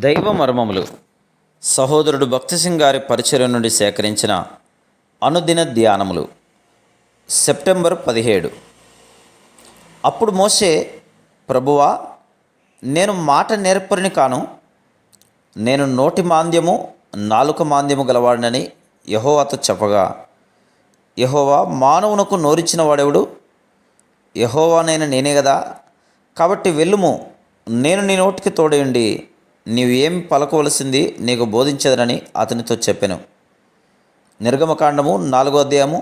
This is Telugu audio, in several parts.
దైవ మర్మములు సహోదరుడు భక్తి సింగ్ గారి పరిచయం నుండి సేకరించిన అనుదిన ధ్యానములు సెప్టెంబర్ 17. అప్పుడు మోషే, ప్రభువా, నేను మాట నేర్పరిని కాను, నేను నోటి మాంద్యము నాలుక మాంద్యము గలవాడినని యెహోవాతో చెప్పగా, యెహోవా, మానవునకు నోరిచ్చిన వాడెవడు? యెహోవానైన నేనే కదా. కాబట్టి వెళ్ళుము, నేను నీ నోటికి తోడయుండి నీవు ఏమి పలకవలసింది నీకు బోధించదనని అతనితో చెప్పెను. నిర్గమకాండము 4వ అధ్యాయము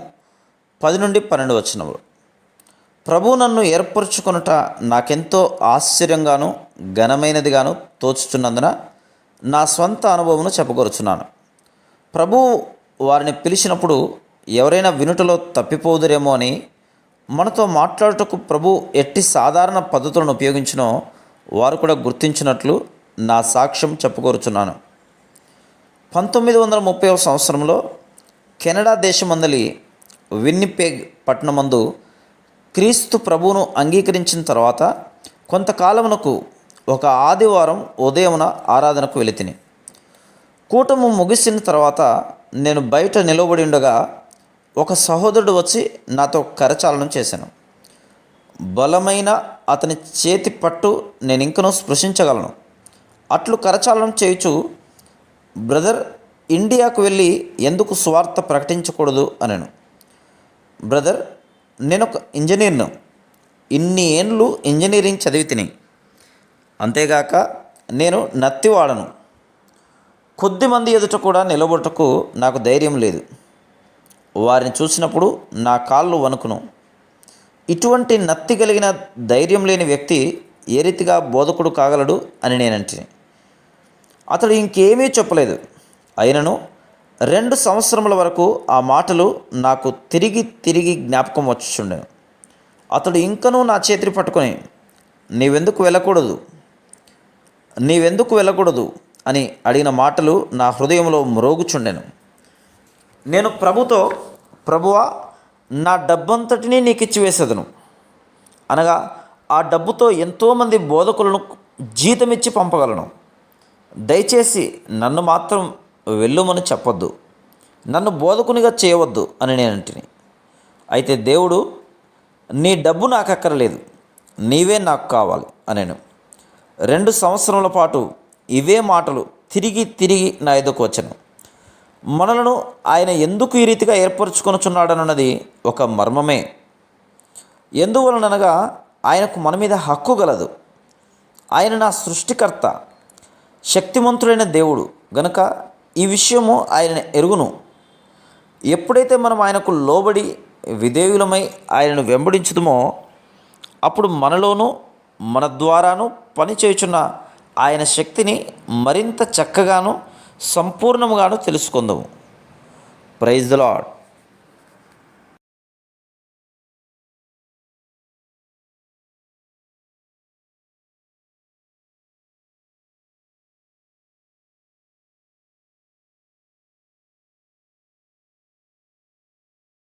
10 నుండి 12 వచనములు. ప్రభువు నన్ను ఏర్పరచుకొనుట నాకెంతో ఆశ్చర్యంగాను ఘనమైనదిగాను తోచుచున్నందున నా స్వంత అనుభవమును చెప్పగొరుచున్నాను. ప్రభువు వారిని పిలిచినప్పుడు ఎవరైనా వినుటలో తప్పిపోదురేమో అని మనతో మాట్లాడుటకు ప్రభు ఎట్టి సాధారణ పద్ధతులను ఉపయోగించినో వారు కూడా గుర్తించినట్లు నా సాక్ష్యం చెప్పుకోరుచున్నాను. 1930వ సంవత్సరంలో కెనడా దేశమందలి విన్నిపెగ్ పట్టణమందు క్రీస్తు ప్రభువును అంగీకరించిన తర్వాత కొంతకాలమునకు ఒక ఆదివారం ఉదయమున ఆరాధనకు వెళితిని. కూటము ముగిసిన తర్వాత నేను బయట నిలబడి ఉండగా ఒక సహోదరుడు వచ్చి నాతో కరచాలనం చేశాను. బలమైన అతని చేతి పట్టు నేను ఇంకనూ స్పృశించగలను. అట్లు కరచాలనం చేయుచు, బ్రదర్, ఇండియాకు వెళ్ళి ఎందుకు సువార్త ప్రకటించకూడదు అనెను. బ్రదర్, నేను ఒక ఇంజనీర్ను, ఇన్ని ఏండ్లు ఇంజనీరింగ్ చదివి తిని, అంతేగాక నేను నత్తివాడను. కొద్దిమంది ఎదుట కూడా నిలబడుటకు నాకు ధైర్యం లేదు. వారిని చూసినప్పుడు నా కాళ్ళు వణుకును. ఇటువంటి నత్తి కలిగిన ధైర్యం లేని వ్యక్తి ఏ రీతిగా బోధకుడు కాగలడు అని నేనంటిని. అతడు ఇంకేమీ చెప్పలేదు. అయినను 2 సంవత్సరముల వరకు ఆ మాటలు నాకు తిరిగి తిరిగి జ్ఞాపకం వచ్చుచుండెను. అతడు ఇంకనూ నా చేతిని పట్టుకొని, నీవెందుకు వెళ్ళకూడదు అని అడిగిన మాటలు నా హృదయంలో మ్రోగుచుండెను. నేను ప్రభుతో, ప్రభువా, నా డబ్బంతటినీ నీకు ఇచ్చివేసేదను, అనగా ఆ డబ్బుతో ఎంతోమంది బోధకులను జీతమిచ్చి పంపగలను. దయచేసి నన్ను మాత్రం వెళ్ళుమని చెప్పొద్దు, నన్ను బోధకునిగా చేయవద్దు అని నేను అంటిని. అయితే దేవుడు, నీ డబ్బు నాకు అక్కర్లేదు, నీవే నాకు కావాలి అనెను. 2 సంవత్సరముల పాటు ఇవే మాటలు తిరిగి తిరిగి నా ఎదుకు వచ్చెను. మనలను ఆయన ఎందుకు ఈ రీతిగా ఏర్పరచుకొనుచున్నాడన్నది ఒక మర్మమే. ఎందువలనగా ఆయనకు మన మీద హక్కు గలదు. ఆయన నా సృష్టికర్త, శక్తిమంతుడైన దేవుడు గనుక ఈ విషయము ఆయన ఎరుగును. ఎప్పుడైతే మనం ఆయనకు లోబడి విధేయులమై ఆయనను వెంబడించుదుమో అప్పుడు మనలోనూ మన ద్వారాను పనిచేయుచున్న ఆయన శక్తిని మరింత చక్కగాను సంపూర్ణముగాను తెలుసుకుందాము. Praise the lord.